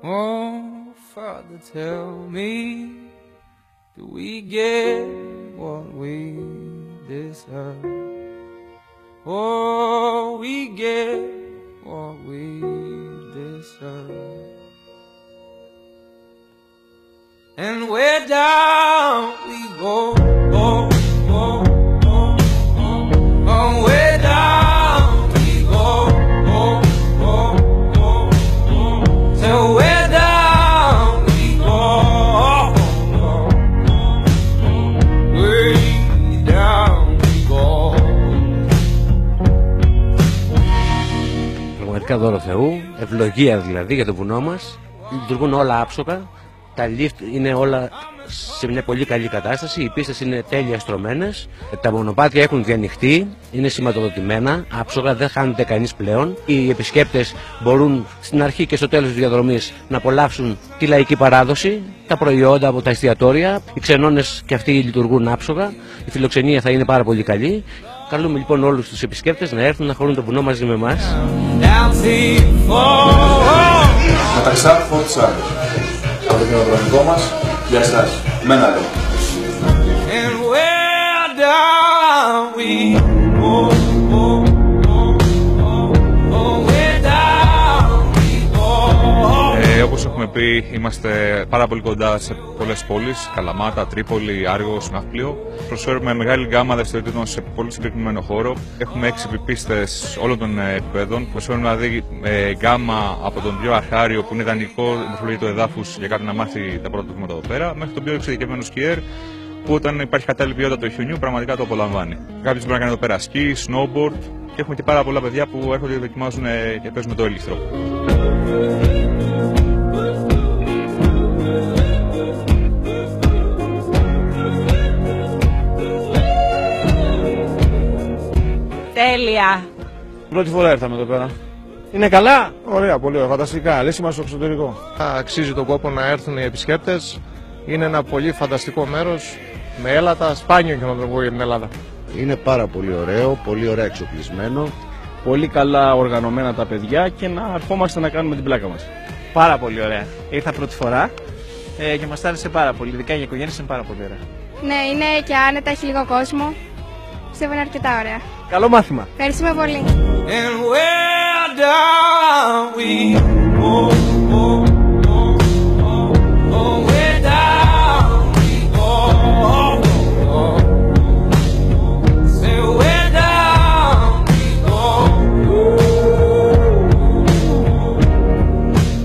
Oh, Father, tell me, do we get what we deserve? Oh, we get what we deserve. And where down we go, oh, oh, oh, oh, oh, where down we go, oh, oh, oh, oh, so where down we go, oh, oh, oh, way down we go. Πραγματικά δώρο Θεού, ευλογία δηλαδή για το βουνό μας. Λειτουργούν όλα άψογα. Τα lift είναι όλα σε μια πολύ καλή κατάσταση, οι πίστες είναι τέλεια στρωμένες, τα μονοπάτια έχουν διανοιχτεί, είναι σηματοδοτημένα, άψογα, δεν χάνεται κανείς πλέον. Οι επισκέπτες μπορούν στην αρχή και στο τέλος της διαδρομής να απολαύσουν τη λαϊκή παράδοση, τα προϊόντα από τα εστιατόρια, οι ξενώνες και αυτοί λειτουργούν άψογα, η φιλοξενία θα είναι πάρα πολύ καλή. Καλούμε λοιπόν όλους τους επισκέπτες να έρθουν να χωρούν το βουνό μαζί με εμάς. Μεταξά Φορτσάρ. Από το κοινοδρομικό μας για εσάς. Με ένα λόγο. Όπως έχουμε πει, είμαστε πάρα πολύ κοντά σε πολλές πόλεις, Καλαμάτα, Τρίπολη, Άργος, Ναύπλιο. Προσφέρουμε μεγάλη γκάμα δραστηριοτήτων σε πολύ συγκεκριμένο χώρο. Έχουμε 6 πίστες όλων των επίπεδων. Προσφέρουμε δηλαδή γκάμα από τον πιο αρχάριο που είναι ιδανικό μορφολογία του εδάφους για κάποιον να μάθει τα πρώτα του βήματα εδώ πέρα, μέχρι τον πιο εξειδικευμένο σκιέρ που όταν υπάρχει κατάλληλη ποιότητα του χιονιού πραγματικά το απολαμβάνει. Κάποιος μπορεί να κάνει εδώ πέρα σκι, snowboard και έχουμε και πάρα πολλά παιδιά που έρχονται και δοκιμάζουν και παίζουν με το έλιχθρο. Τέλεια! Πρώτη φορά ήρθαμε εδώ πέρα. Είναι καλά? Ωραία, πολύ ωραία, φανταστικά. Λες είμαστε στο εξωτερικό. Αξίζει τον κόπο να έρθουν οι επισκέπτες. Είναι ένα πολύ φανταστικό μέρος με έλατα, σπάνιο χιονοδρομικό για την Ελλάδα. Είναι πάρα πολύ ωραίο, πολύ ωραία εξοπλισμένο. Πολύ καλά οργανωμένα τα παιδιά και να ερχόμαστε να κάνουμε την πλάκα μας. Πάρα πολύ ωραία. Ήρθα πρώτη φορά και μας άρεσε πάρα πολύ. Ειδικά για οικογένειες είναι πάρα πολύ ωραία. Ναι, είναι και άνετα, έχει λίγο κόσμο. Πιστεύω είναι αρκετά ωραία. Καλό μάθημα. Ευχαριστούμε πολύ.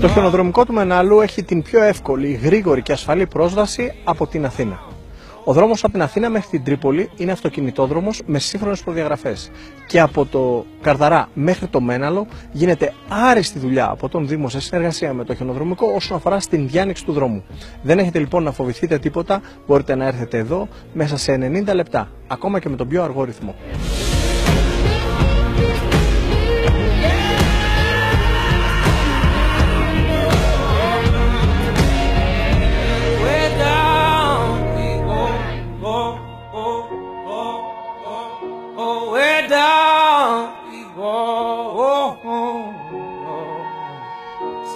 Το χιονοδρομικό του Μενάλου έχει την πιο εύκολη, γρήγορη και ασφαλή πρόσβαση από την Αθήνα. Ο δρόμος από την Αθήνα μέχρι την Τρίπολη είναι αυτοκινητόδρομος με σύγχρονες προδιαγραφές. Και από το Καρδαρά μέχρι το Μέναλο γίνεται άριστη δουλειά από τον Δήμο σε συνεργασία με το χιονοδρομικό όσον αφορά στην διάνοιξη του δρόμου. Δεν έχετε λοιπόν να φοβηθείτε τίποτα, μπορείτε να έρθετε εδώ μέσα σε 90 λεπτά, ακόμα και με τον πιο αργό ρυθμό.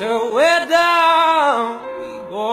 So where down we go.